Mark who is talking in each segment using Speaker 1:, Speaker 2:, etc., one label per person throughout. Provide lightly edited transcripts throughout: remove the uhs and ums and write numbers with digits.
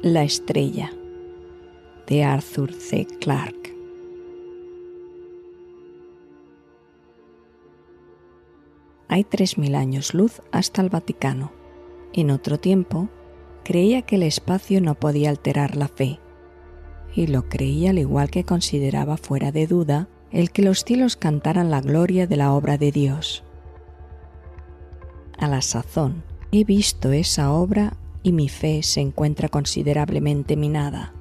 Speaker 1: La estrella, de Arthur C. Clarke. Hay 3000 años luz hasta el Vaticano. En otro tiempo, creía que el espacio no podía alterar la fe, y lo creía al igual que consideraba fuera de duda el que los cielos cantaran la gloria de la obra de Dios. A la sazón, he visto esa obra y mi fe se encuentra considerablemente minada.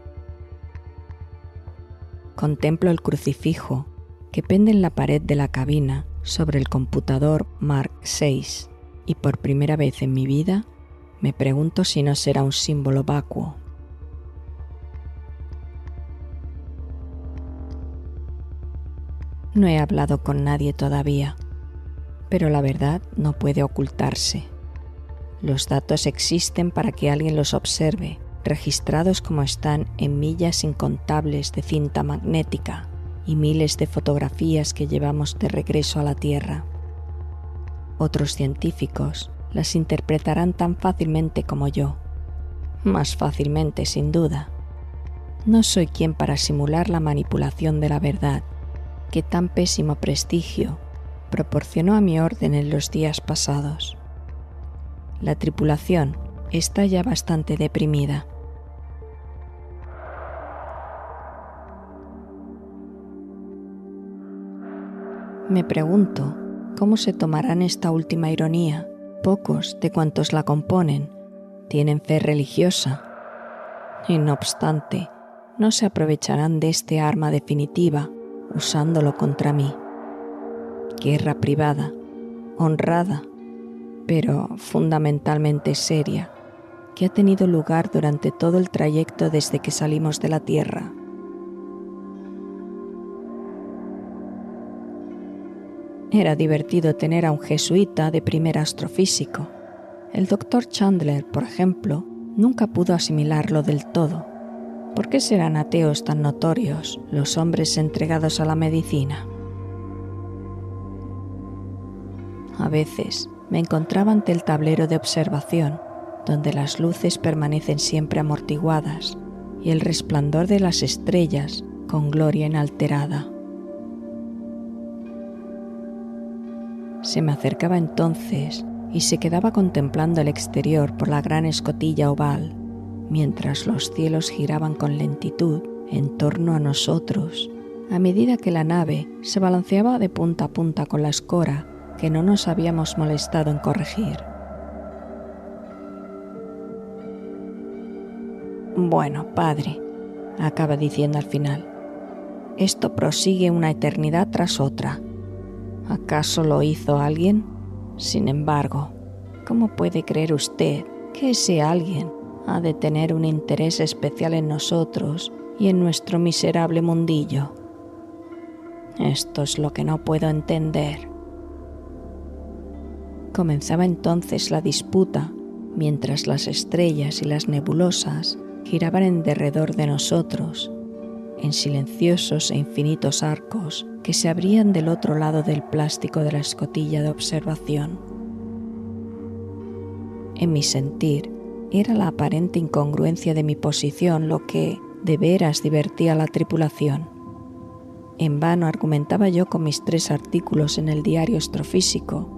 Speaker 1: Contemplo el crucifijo que pende en la pared de la cabina sobre el computador Mark VI y por primera vez en mi vida me pregunto si no será un símbolo vacuo. No he hablado con nadie todavía, pero la verdad no puede ocultarse. Los datos existen para que alguien los observe, registrados como están en millas incontables de cinta magnética y miles de fotografías que llevamos de regreso a la Tierra. Otros científicos las interpretarán tan fácilmente como yo, más fácilmente sin duda. No soy quien para simular la manipulación de la verdad que tan pésimo prestigio proporcionó a mi orden en los días pasados. La tripulación está ya bastante deprimida. Me pregunto cómo se tomarán esta última ironía. Pocos de cuantos la componen tienen fe religiosa y no obstante no se aprovecharán de este arma definitiva usándolo contra mí. Guerra privada, honrada, pero fundamentalmente seria, que ha tenido lugar durante todo el trayecto desde que salimos de la Tierra. Era divertido tener a un jesuita de primer astrofísico. El Dr. Chandler, por ejemplo, nunca pudo asimilarlo del todo. ¿Por qué serán ateos tan notorios los hombres entregados a la medicina? A veces me encontraba ante el tablero de observación, donde las luces permanecen siempre amortiguadas y el resplandor de las estrellas con gloria inalterada. Se me acercaba entonces y se quedaba contemplando el exterior por la gran escotilla oval, mientras los cielos giraban con lentitud en torno a nosotros, a medida que la nave se balanceaba de punta a punta con la escora que no nos habíamos molestado en corregir. Bueno, padre, acaba diciendo al final, esto prosigue una eternidad tras otra. ¿Acaso lo hizo alguien? Sin embargo, ¿cómo puede creer usted que ese alguien ha de tener un interés especial en nosotros y en nuestro miserable mundillo? Esto es lo que no puedo entender. Comenzaba entonces la disputa, mientras las estrellas y las nebulosas giraban en derredor de nosotros, en silenciosos e infinitos arcos que se abrían del otro lado del plástico de la escotilla de observación. En mi sentir, era la aparente incongruencia de mi posición lo que, de veras, divertía a la tripulación. En vano argumentaba yo con mis 3 artículos en el diario astrofísico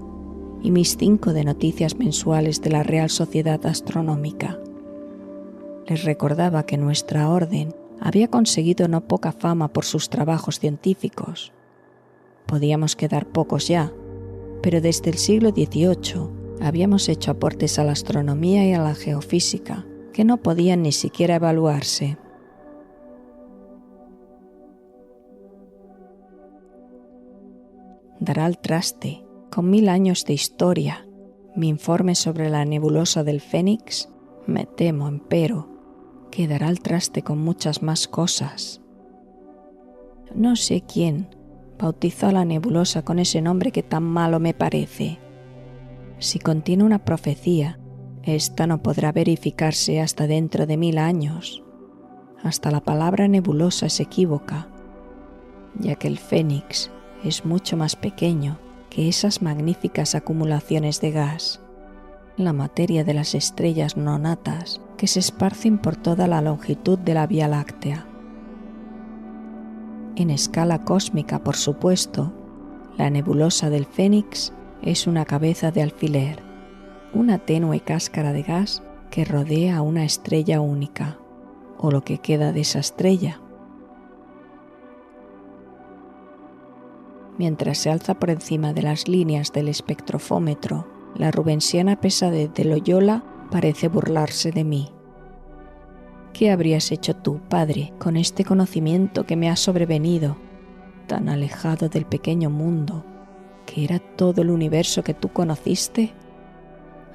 Speaker 1: y mis 5 de noticias mensuales de la Real Sociedad Astronómica. Les recordaba que nuestra orden había conseguido no poca fama por sus trabajos científicos. Podíamos quedar pocos ya, pero desde el siglo XVIII habíamos hecho aportes a la astronomía y a la geofísica que no podían ni siquiera evaluarse. Dará al traste, con 1000 años de historia, mi informe sobre la nebulosa del Fénix. Me temo, empero, que dará al traste con muchas más cosas. No sé quién bautizó a la nebulosa con ese nombre que tan malo me parece. Si contiene una profecía, esta no podrá verificarse hasta dentro de 1000 años. Hasta la palabra nebulosa es equívoca, ya que el Fénix es mucho más pequeño que esas magníficas acumulaciones de gas. la materia de las estrellas nonatas que se esparcen por toda la longitud de la Vía Láctea. En escala cósmica, por supuesto, la nebulosa del Fénix es una cabeza de alfiler, una tenue cáscara de gas que rodea a una estrella única, o lo que queda de esa estrella. Mientras se alza por encima de las líneas del espectrofómetro, la rubensiana pesadez de Loyola parece burlarse de mí. ¿Qué habrías hecho tú, padre, con este conocimiento que me ha sobrevenido, tan alejado del pequeño mundo, que era todo el universo que tú conociste?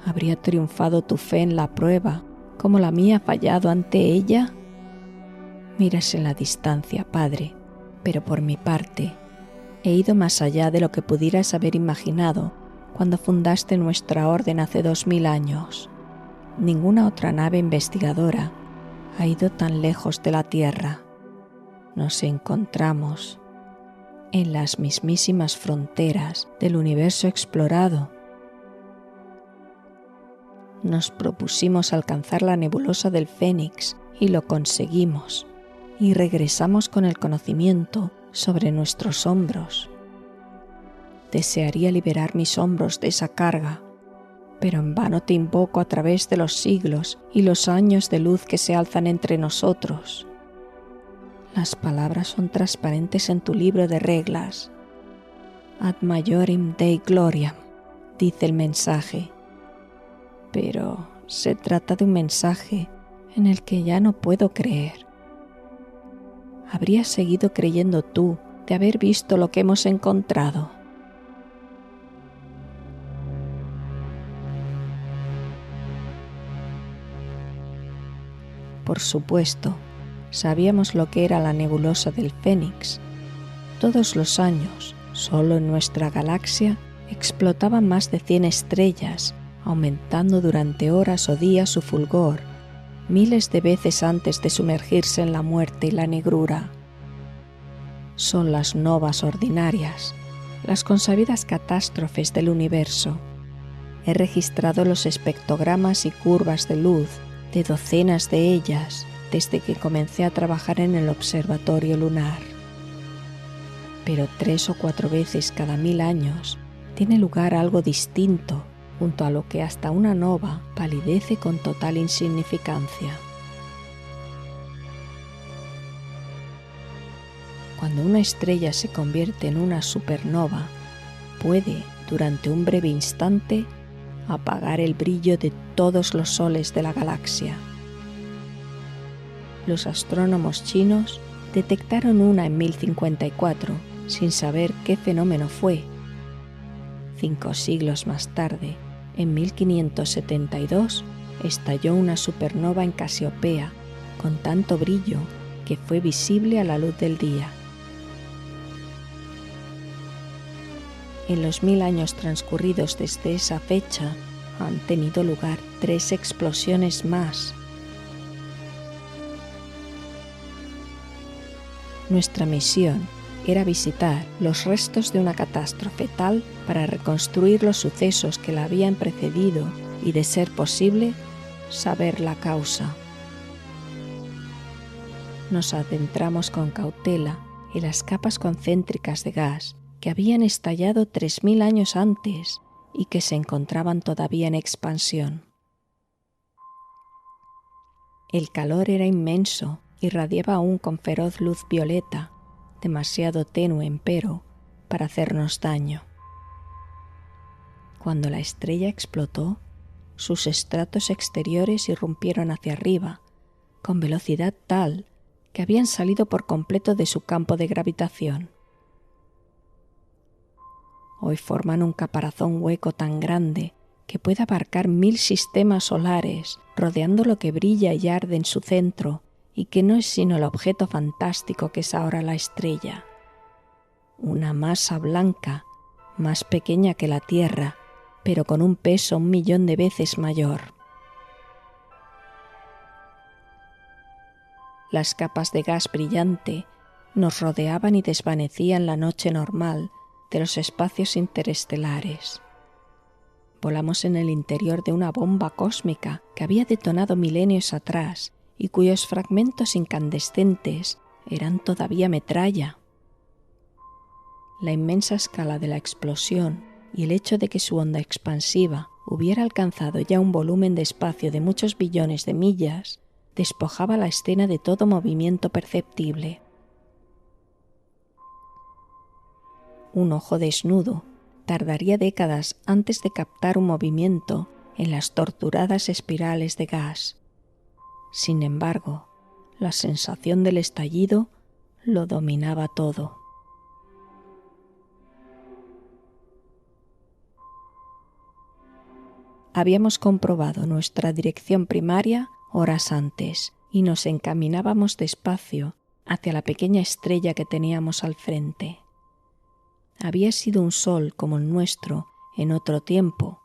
Speaker 1: ¿Habría triunfado tu fe en la prueba, como la mía ha fallado ante ella? Miras en la distancia, padre, pero por mi parte, he ido más allá de lo que pudieras haber imaginado cuando fundaste nuestra orden hace 2000 años. Ninguna otra nave investigadora ha ido tan lejos de la Tierra. Nos encontramos en las mismísimas fronteras del universo explorado. Nos propusimos alcanzar la nebulosa del Fénix y lo conseguimos, y regresamos con el conocimiento sobre nuestros hombros. Desearía liberar mis hombros de esa carga, pero en vano te invoco a través de los siglos y los años de luz que se alzan entre nosotros. Las palabras son transparentes en tu libro de reglas. Ad majorem Dei gloriam, dice el mensaje. Pero se trata de un mensaje en el que ya no puedo creer. ¿Habrías seguido creyendo tú de haber visto lo que hemos encontrado? Por supuesto, sabíamos lo que era la nebulosa del Fénix. Todos los años, solo en nuestra galaxia, explotaban más de 100 estrellas, aumentando durante horas o días su fulgor, miles de veces antes de sumergirse en la muerte y la negrura. Son las novas ordinarias, las consabidas catástrofes del universo. He registrado los espectrogramas y curvas de luz de docenas de ellas desde que comencé a trabajar en el observatorio lunar. Pero 3 o 4 veces cada 1000 años tiene lugar algo distinto, junto a lo que hasta una nova palidece con total insignificancia. Cuando una estrella se convierte en una supernova, puede, durante un breve instante, apagar el brillo de todos los soles de la galaxia. Los astrónomos chinos detectaron una en 1054, sin saber qué fenómeno fue. 5 siglos más tarde, en 1572, estalló una supernova en Casiopea, con tanto brillo que fue visible a la luz del día. En los 1000 años transcurridos desde esa fecha, han tenido lugar 3 explosiones más. Nuestra misión era visitar los restos de una catástrofe tal para reconstruir los sucesos que la habían precedido y, de ser posible, saber la causa. Nos adentramos con cautela en las capas concéntricas de gas que habían estallado 3000 años antes y que se encontraban todavía en expansión. El calor era inmenso, irradiaba aún con feroz luz violeta, demasiado tenue, empero, para hacernos daño. Cuando la estrella explotó, sus estratos exteriores irrumpieron hacia arriba, con velocidad tal que habían salido por completo de su campo de gravitación. Hoy forman un caparazón hueco tan grande que puede abarcar 1000 sistemas solares, rodeando lo que brilla y arde en su centro, y que no es sino el objeto fantástico que es ahora la estrella. Una masa blanca, más pequeña que la Tierra, pero con un peso 1.000.000 de veces mayor. Las capas de gas brillante nos rodeaban y desvanecían la noche normal de los espacios interestelares. Volamos en el interior de una bomba cósmica que había detonado milenios atrás y cuyos fragmentos incandescentes eran todavía metralla. La inmensa escala de la explosión y el hecho de que su onda expansiva hubiera alcanzado ya un volumen de espacio de muchos billones de millas despojaba la escena de todo movimiento perceptible. Un ojo desnudo tardaría décadas antes de captar un movimiento en las torturadas espirales de gas. Sin embargo, la sensación del estallido lo dominaba todo. Habíamos comprobado nuestra dirección primaria horas antes y nos encaminábamos despacio hacia la pequeña estrella que teníamos al frente. Había sido un sol como el nuestro en otro tiempo,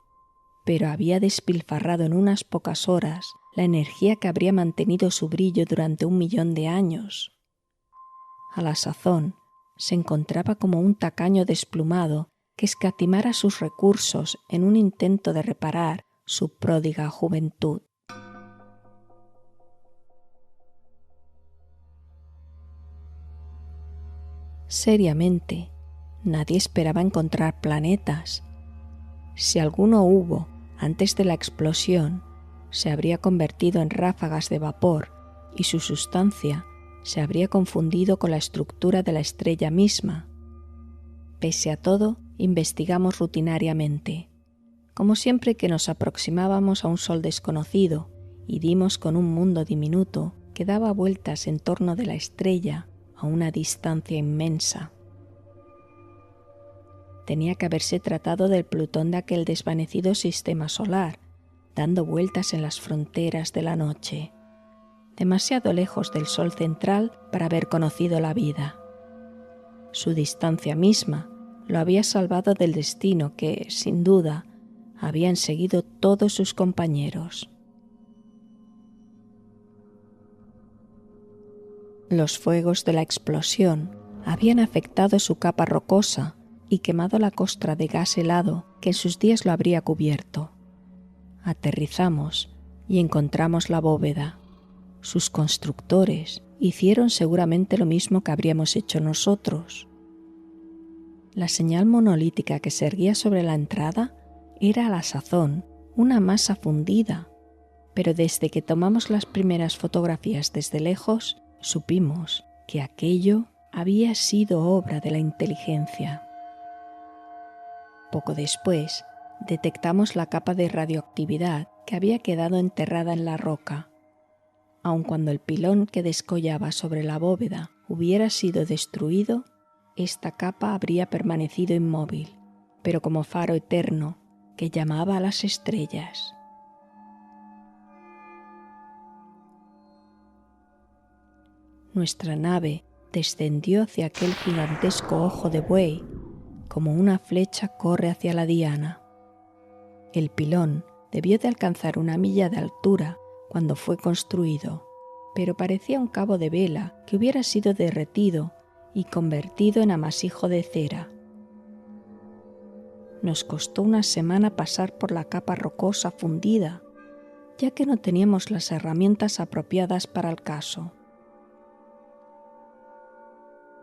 Speaker 1: pero había despilfarrado en unas pocas horas la energía que habría mantenido su brillo durante 1.000.000 de años. A la sazón se encontraba como un tacaño desplumado que escatimara sus recursos en un intento de reparar su pródiga juventud. Seriamente, nadie esperaba encontrar planetas. Si alguno hubo antes de la explosión, se habría convertido en ráfagas de vapor y su sustancia se habría confundido con la estructura de la estrella misma. Pese a todo, investigamos rutinariamente, como siempre que nos aproximábamos a un sol desconocido y dimos con un mundo diminuto que daba vueltas en torno de la estrella a una distancia inmensa. Tenía que haberse tratado del Plutón de aquel desvanecido sistema solar, dando vueltas en las fronteras de la noche, demasiado lejos del Sol central para haber conocido la vida. Su distancia misma lo había salvado del destino que, sin duda, habían seguido todos sus compañeros. Los fuegos de la explosión habían afectado su capa rocosa y quemado la costra de gas helado que en sus días lo habría cubierto. Aterrizamos y encontramos la bóveda. Sus constructores hicieron seguramente lo mismo que habríamos hecho nosotros. La señal monolítica que se erguía sobre la entrada era a la sazón una masa fundida, pero desde que tomamos las primeras fotografías desde lejos, supimos que aquello había sido obra de la inteligencia. Poco después, detectamos la capa de radioactividad que había quedado enterrada en la roca. Aun cuando el pilón que descollaba sobre la bóveda hubiera sido destruido, esta capa habría permanecido inmóvil, pero como faro eterno que llamaba a las estrellas. Nuestra nave descendió hacia aquel gigantesco ojo de buey, como una flecha corre hacia la diana. El pilón debió de alcanzar 1 milla de altura cuando fue construido, pero parecía un cabo de vela que hubiera sido derretido y convertido en amasijo de cera. Nos costó 1 semana pasar por la capa rocosa fundida, ya que no teníamos las herramientas apropiadas para el caso.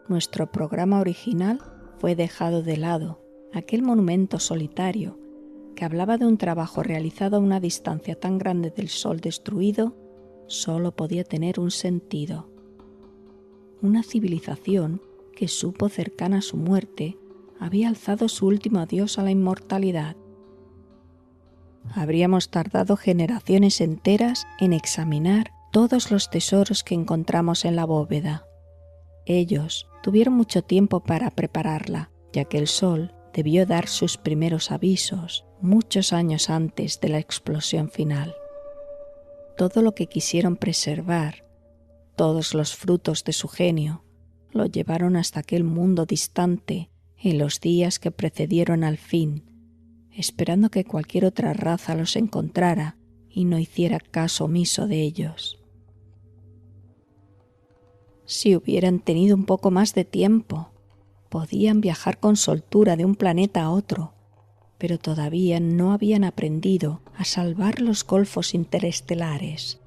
Speaker 1: Nuestro programa original fue dejado de lado, aquel monumento solitario que hablaba de un trabajo realizado a una distancia tan grande del Sol destruido, solo podía tener un sentido. Una civilización que supo cercana a su muerte había alzado su último adiós a la inmortalidad. Habríamos tardado generaciones enteras en examinar todos los tesoros que encontramos en la bóveda. Ellos tuvieron mucho tiempo para prepararla, ya que el Sol debió dar sus primeros avisos muchos años antes de la explosión final. Todo lo que quisieron preservar, todos los frutos de su genio, lo llevaron hasta aquel mundo distante en los días que precedieron al fin, esperando que cualquier otra raza los encontrara y no hiciera caso omiso de ellos. Si hubieran tenido un poco más de tiempo, podían viajar con soltura de un planeta a otro, pero todavía no habían aprendido a salvar los golfos interestelares,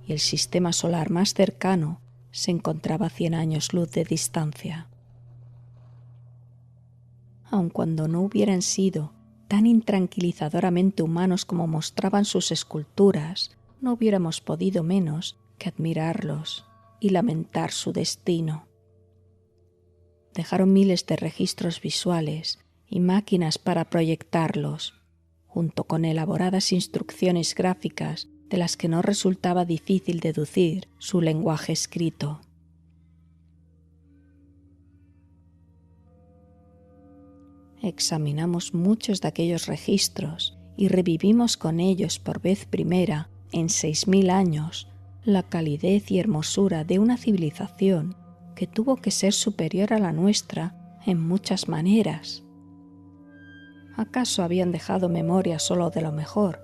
Speaker 1: y el sistema solar más cercano se encontraba a 100 años luz de distancia. Aun cuando no hubieran sido tan intranquilizadoramente humanos como mostraban sus esculturas, no hubiéramos podido menos que admirarlos y lamentar su destino. Dejaron miles de registros visuales y máquinas para proyectarlos, junto con elaboradas instrucciones gráficas de las que no resultaba difícil deducir su lenguaje escrito. Examinamos muchos de aquellos registros y revivimos con ellos por vez primera en 6000 años la calidez y hermosura de una civilización que tuvo que ser superior a la nuestra en muchas maneras. ¿Acaso habían dejado memoria solo de lo mejor?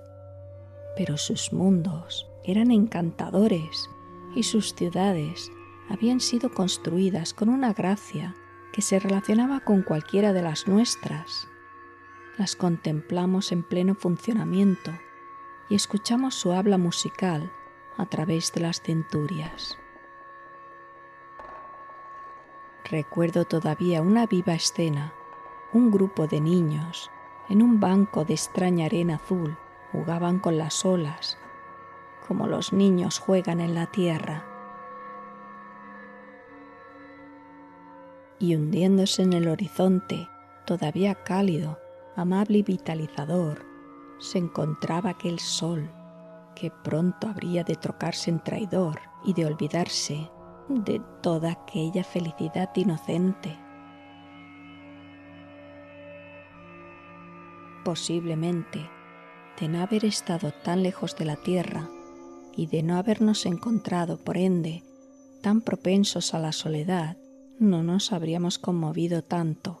Speaker 1: Pero sus mundos eran encantadores y sus ciudades habían sido construidas con una gracia que se relacionaba con cualquiera de las nuestras. Las contemplamos en pleno funcionamiento y escuchamos su habla musical a través de las centurias. Recuerdo todavía una viva escena. Un grupo de niños, en un banco de extraña arena azul, jugaban con las olas, como los niños juegan en la tierra. Y hundiéndose en el horizonte, todavía cálido, amable y vitalizador, se encontraba aquel sol, que pronto habría de trocarse en traidor y de olvidarse de toda aquella felicidad inocente. Posiblemente, de no haber estado tan lejos de la tierra y de no habernos encontrado, por ende, tan propensos a la soledad, no nos habríamos conmovido tanto.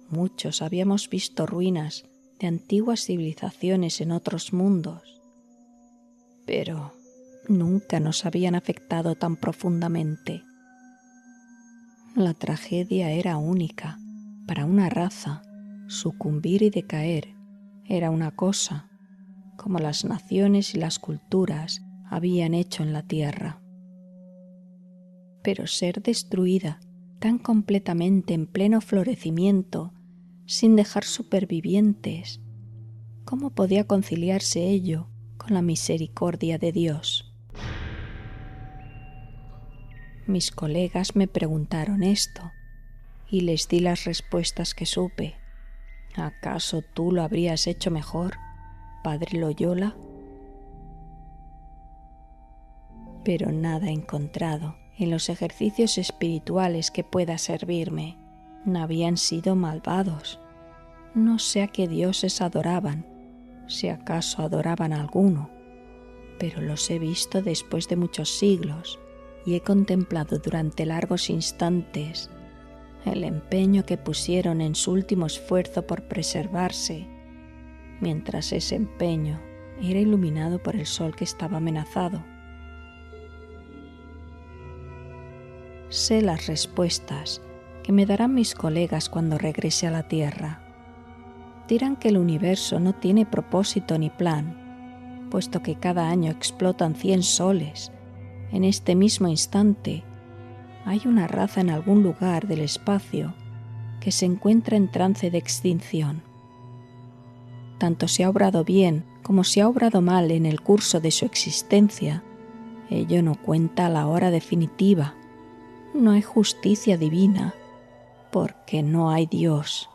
Speaker 1: Muchos habíamos visto ruinas de antiguas civilizaciones en otros mundos, pero nunca nos habían afectado tan profundamente. La tragedia era única. Para una raza, sucumbir y decaer era una cosa, como las naciones y las culturas habían hecho en la tierra. Pero ser destruida tan completamente en pleno florecimiento, sin dejar supervivientes, ¿cómo podía conciliarse ello con la misericordia de Dios? Mis colegas me preguntaron esto y les di las respuestas que supe. ¿Acaso tú lo habrías hecho mejor, Padre Loyola? Pero nada he encontrado en los ejercicios espirituales que pueda servirme. No habían sido malvados. No sé a qué dioses adoraban, si acaso adoraban a alguno, pero los he visto después de muchos siglos y he contemplado durante largos instantes el empeño que pusieron en su último esfuerzo por preservarse, mientras ese empeño era iluminado por el sol que estaba amenazado. Sé las respuestas que me darán mis colegas cuando regrese a la Tierra. Dirán que el universo no tiene propósito ni plan, puesto que cada año explotan 100 soles. En este mismo instante, hay una raza en algún lugar del espacio que se encuentra en trance de extinción. Tanto si ha obrado bien como si ha obrado mal en el curso de su existencia, ello no cuenta a la hora definitiva. No hay justicia divina, porque no hay Dios.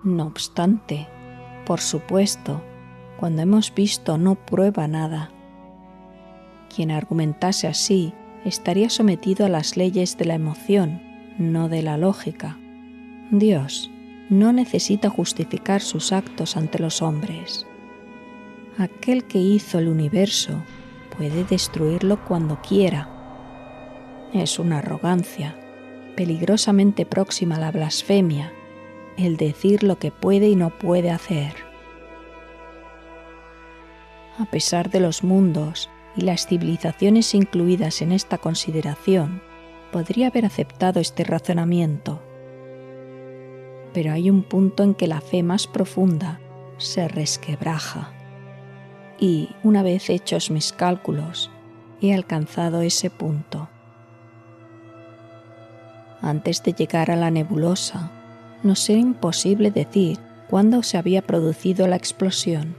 Speaker 1: No obstante, por supuesto, cuando hemos visto no prueba nada. Quien argumentase así estaría sometido a las leyes de la emoción, no de la lógica. Dios no necesita justificar sus actos ante los hombres. Aquel que hizo el universo puede destruirlo cuando quiera. Es una arrogancia peligrosamente próxima a la blasfemia el decir lo que puede y no puede hacer. A pesar de los mundos y las civilizaciones incluidas en esta consideración, podría haber aceptado este razonamiento. Pero hay un punto en que la fe más profunda se resquebraja. Y, una vez hechos mis cálculos, he alcanzado ese punto. Antes de llegar a la nebulosa, nos era imposible decir cuándo se había producido la explosión.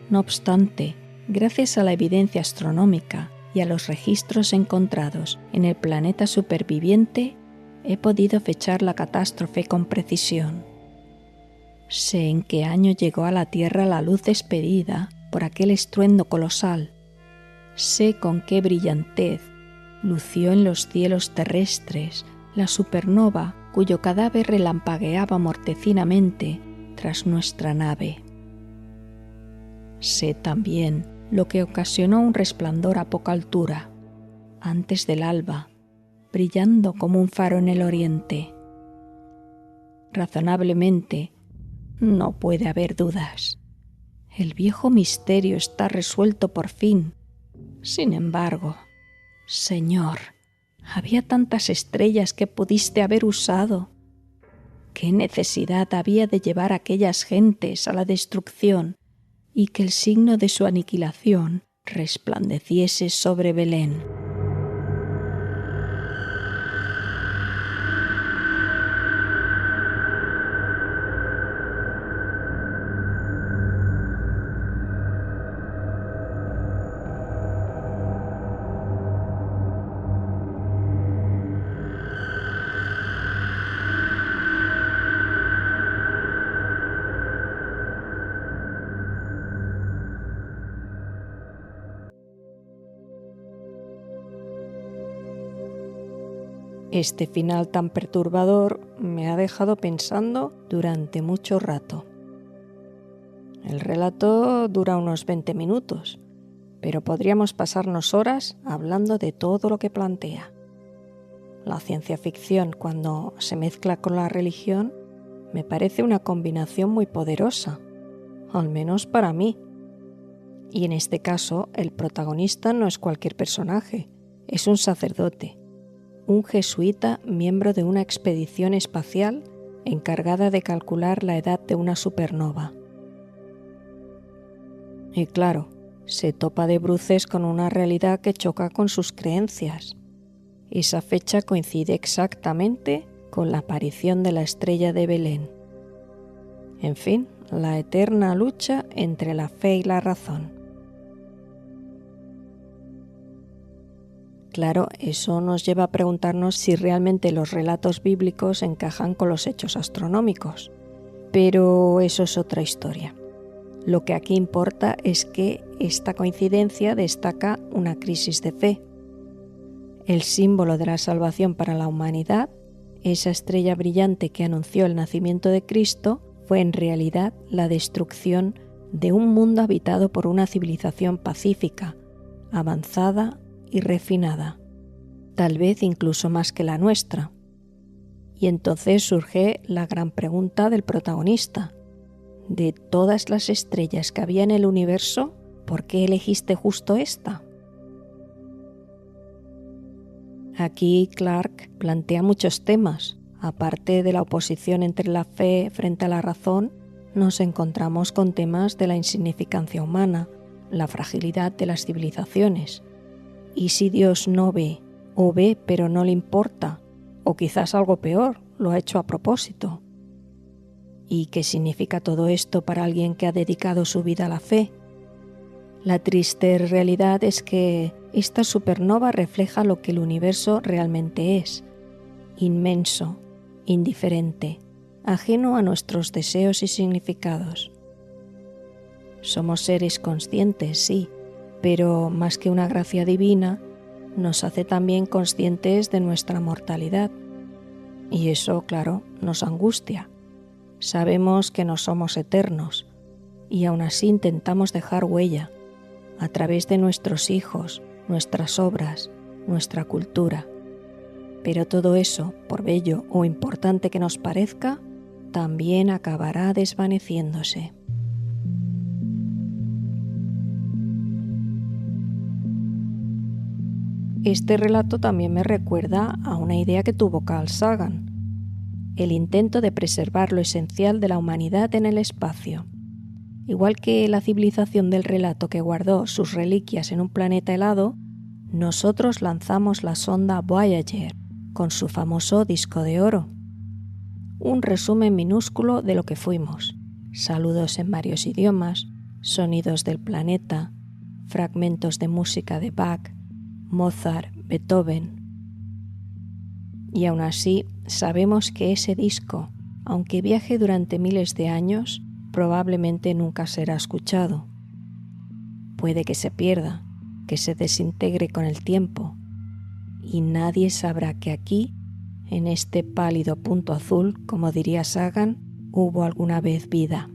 Speaker 1: No obstante, gracias a la evidencia astronómica y a los registros encontrados en el planeta superviviente, he podido fechar la catástrofe con precisión. Sé en qué año llegó a la Tierra la luz despedida por aquel estruendo colosal. Sé con qué brillantez lució en los cielos terrestres la supernova cuyo cadáver relampagueaba mortecinamente tras nuestra nave. Sé también lo que ocasionó un resplandor a poca altura, antes del alba, brillando como un faro en el oriente. Razonablemente, no puede haber dudas. El viejo misterio está resuelto por fin. Sin embargo, Señor, había tantas estrellas que pudiste haber usado. ¿Qué necesidad había de llevar a aquellas gentes a la destrucción y que el signo de su aniquilación resplandeciese sobre Belén? Este final tan perturbador me ha dejado pensando durante mucho rato. El relato dura unos 20 minutos, pero podríamos pasarnos horas hablando de todo lo que plantea. La ciencia ficción, cuando se mezcla con la religión, me parece una combinación muy poderosa, al menos para mí. Y en este caso, el protagonista no es cualquier personaje, es un sacerdote, un jesuita miembro de una expedición espacial encargada de calcular la edad de una supernova. Y claro, se topa de bruces con una realidad que choca con sus creencias. Esa fecha coincide exactamente con la aparición de la estrella de Belén. En fin, la eterna lucha entre la fe y la razón. Claro, eso nos lleva a preguntarnos si realmente los relatos bíblicos encajan con los hechos astronómicos. Pero eso es otra historia. Lo que aquí importa es que esta coincidencia destaca una crisis de fe. El símbolo de la salvación para la humanidad, esa estrella brillante que anunció el nacimiento de Cristo, fue en realidad la destrucción de un mundo habitado por una civilización pacífica, avanzada y refinada, tal vez incluso más que la nuestra. Y entonces surge la gran pregunta del protagonista. De todas las estrellas que había en el universo, ¿por qué elegiste justo esta? Aquí Clarke plantea muchos temas. Aparte de la oposición entre la fe frente a la razón, nos encontramos con temas de la insignificancia humana, la fragilidad de las civilizaciones. ¿Y si Dios no ve, o ve pero no le importa, o quizás algo peor, lo ha hecho a propósito? ¿Y qué significa todo esto para alguien que ha dedicado su vida a la fe? La triste realidad es que esta supernova refleja lo que el universo realmente es: inmenso, indiferente, ajeno a nuestros deseos y significados. Somos seres conscientes, sí, pero más que una gracia divina, nos hace también conscientes de nuestra mortalidad. Y eso, claro, nos angustia. Sabemos que no somos eternos, y aún así intentamos dejar huella, a través de nuestros hijos, nuestras obras, nuestra cultura. Pero todo eso, por bello o importante que nos parezca, también acabará desvaneciéndose. Este relato también me recuerda a una idea que tuvo Carl Sagan, el intento de preservar lo esencial de la humanidad en el espacio. Igual que la civilización del relato que guardó sus reliquias en un planeta helado, nosotros lanzamos la sonda Voyager con su famoso disco de oro. Un resumen minúsculo de lo que fuimos: saludos en varios idiomas, sonidos del planeta, fragmentos de música de Bach, Mozart, Beethoven. Y aún así, sabemos que ese disco, aunque viaje durante miles de años, probablemente nunca será escuchado. Puede que se pierda, que se desintegre con el tiempo, y nadie sabrá que aquí, en este pálido punto azul, como diría Sagan, hubo alguna vez vida.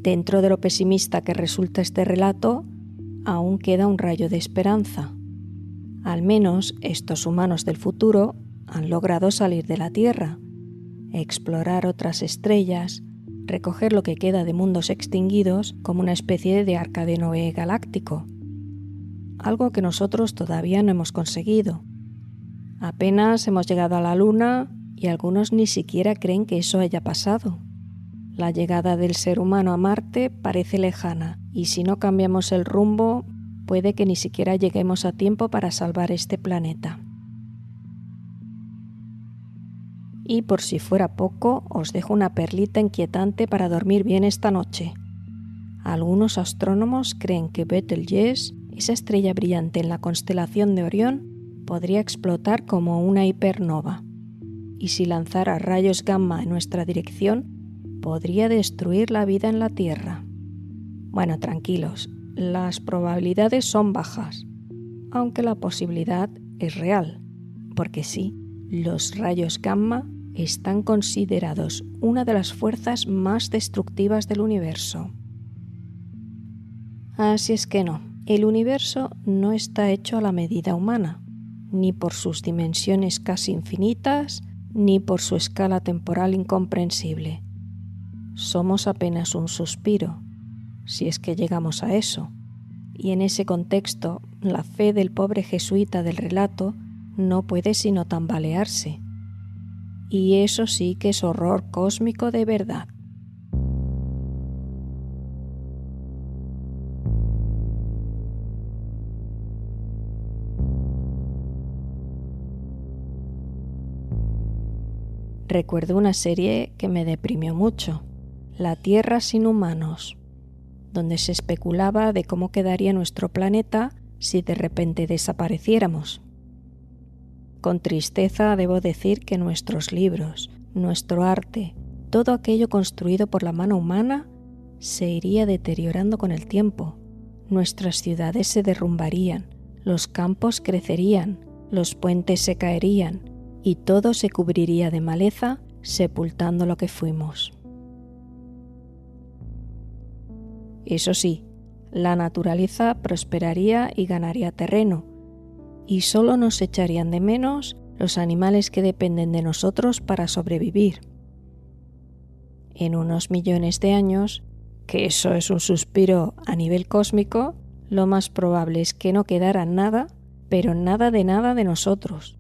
Speaker 1: Dentro de lo pesimista que resulta este relato, aún queda un rayo de esperanza. Al menos estos humanos del futuro han logrado salir de la Tierra, explorar otras estrellas, recoger lo que queda de mundos extinguidos como una especie de arca de Noé galáctico, algo que nosotros todavía no hemos conseguido. Apenas hemos llegado a la Luna y algunos ni siquiera creen que eso haya pasado. La llegada del ser humano a Marte parece lejana y si no cambiamos el rumbo, puede que ni siquiera lleguemos a tiempo para salvar este planeta. Y por si fuera poco, os dejo una perlita inquietante para dormir bien esta noche. Algunos astrónomos creen que Betelgeuse, esa estrella brillante en la constelación de Orión, podría explotar como una hipernova. Y si lanzara rayos gamma en nuestra dirección, podría destruir la vida en la Tierra. Bueno, tranquilos, las probabilidades son bajas, aunque la posibilidad es real, porque sí, los rayos gamma están considerados una de las fuerzas más destructivas del universo. Así es que no, el universo no está hecho a la medida humana, ni por sus dimensiones casi infinitas, ni por su escala temporal incomprensible. Somos apenas un suspiro, si es que llegamos a eso, y en ese contexto la fe del pobre jesuita del relato no puede sino tambalearse. Y eso sí que es horror cósmico de verdad. Recuerdo una serie que me deprimió mucho, La Tierra sin humanos, donde se especulaba de cómo quedaría nuestro planeta si de repente desapareciéramos. Con tristeza debo decir que nuestros libros, nuestro arte, todo aquello construido por la mano humana, se iría deteriorando con el tiempo. Nuestras ciudades se derrumbarían, los campos crecerían, los puentes se caerían y todo se cubriría de maleza, sepultando lo que fuimos. Eso sí, la naturaleza prosperaría y ganaría terreno, y solo nos echarían de menos los animales que dependen de nosotros para sobrevivir. En unos millones de años, que eso es un suspiro a nivel cósmico, lo más probable es que no quedara nada, pero nada de nosotros.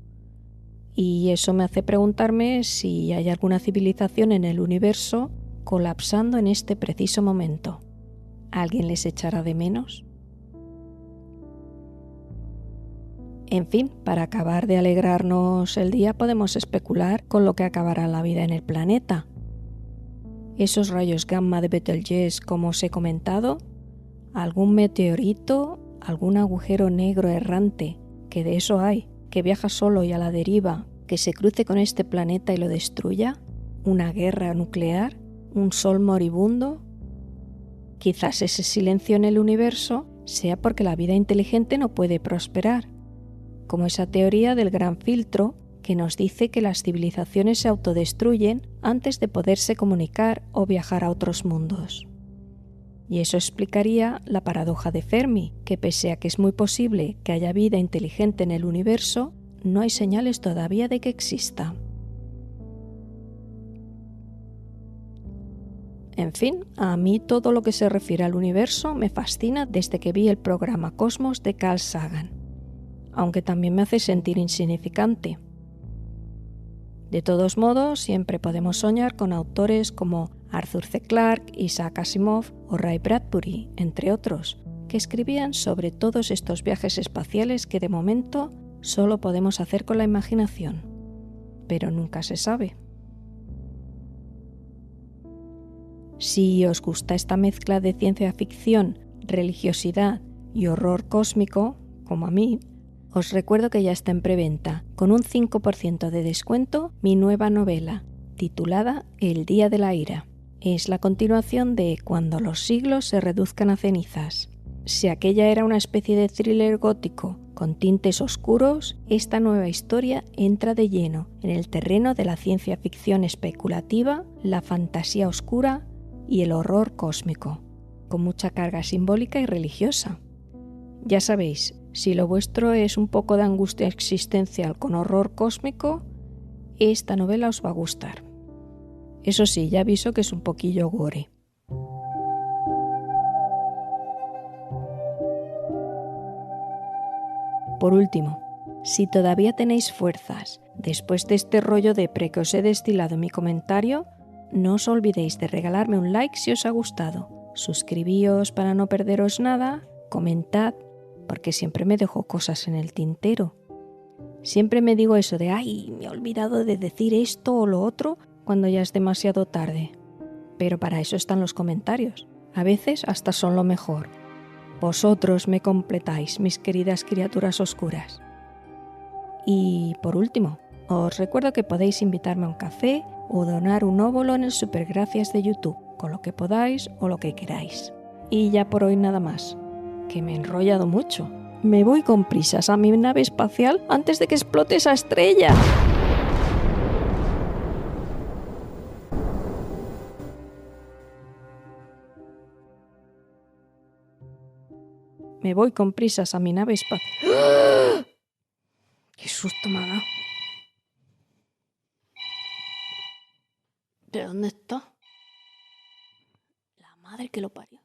Speaker 1: Y eso me hace preguntarme si hay alguna civilización en el universo colapsando en este preciso momento. ¿Alguien les echará de menos? En fin, para acabar de alegrarnos el día podemos especular con lo que acabará la vida en el planeta. Esos rayos gamma de Betelgeuse, como os he comentado, algún meteorito, algún agujero negro errante, que de eso hay, que viaja solo y a la deriva, que se cruce con este planeta y lo destruya, una guerra nuclear, un sol moribundo. Quizás ese silencio en el universo sea porque la vida inteligente no puede prosperar, como esa teoría del gran filtro que nos dice que las civilizaciones se autodestruyen antes de poderse comunicar o viajar a otros mundos. Y eso explicaría la paradoja de Fermi, que pese a que es muy posible que haya vida inteligente en el universo, no hay señales todavía de que exista. En fin, a mí todo lo que se refiere al universo me fascina desde que vi el programa Cosmos de Carl Sagan, aunque también me hace sentir insignificante. De todos modos, siempre podemos soñar con autores como Arthur C. Clarke, Isaac Asimov o Ray Bradbury, entre otros, que escribían sobre todos estos viajes espaciales que de momento solo podemos hacer con la imaginación, pero nunca se sabe. Si os gusta esta mezcla de ciencia ficción, religiosidad y horror cósmico, como a mí, os recuerdo que ya está en preventa, con un 5% de descuento, mi nueva novela, titulada El Día de la Ira. Es la continuación de Cuando los siglos se reduzcan a cenizas. Si aquella era una especie de thriller gótico con tintes oscuros, esta nueva historia entra de lleno en el terreno de la ciencia ficción especulativa, la fantasía oscura y el horror cósmico, con mucha carga simbólica y religiosa. Ya sabéis, si lo vuestro es un poco de angustia existencial con horror cósmico, esta novela os va a gustar. Eso sí, ya aviso que es un poquillo gore. Por último, si todavía tenéis fuerzas después de este rollo depre que os he destilado en mi comentario, no os olvidéis de regalarme un like si os ha gustado, suscribíos para no perderos nada, comentad, porque siempre me dejo cosas en el tintero. Siempre me digo eso de ¡ay, me he olvidado de decir esto o lo otro! Cuando ya es demasiado tarde. Pero para eso están los comentarios. A veces hasta son lo mejor. Vosotros me completáis, mis queridas criaturas oscuras. Y por último, os recuerdo que podéis invitarme a un café o donar un óvulo en el Supergracias de YouTube, con lo que podáis o lo que queráis. Y ya por hoy nada más, que me he enrollado mucho. Me voy con prisas a mi nave espacial antes de que explote esa estrella. Me voy con prisas a mi nave espacial. ¡Ah! ¡Qué susto me ha dado! ¿De dónde está? La madre que lo parió.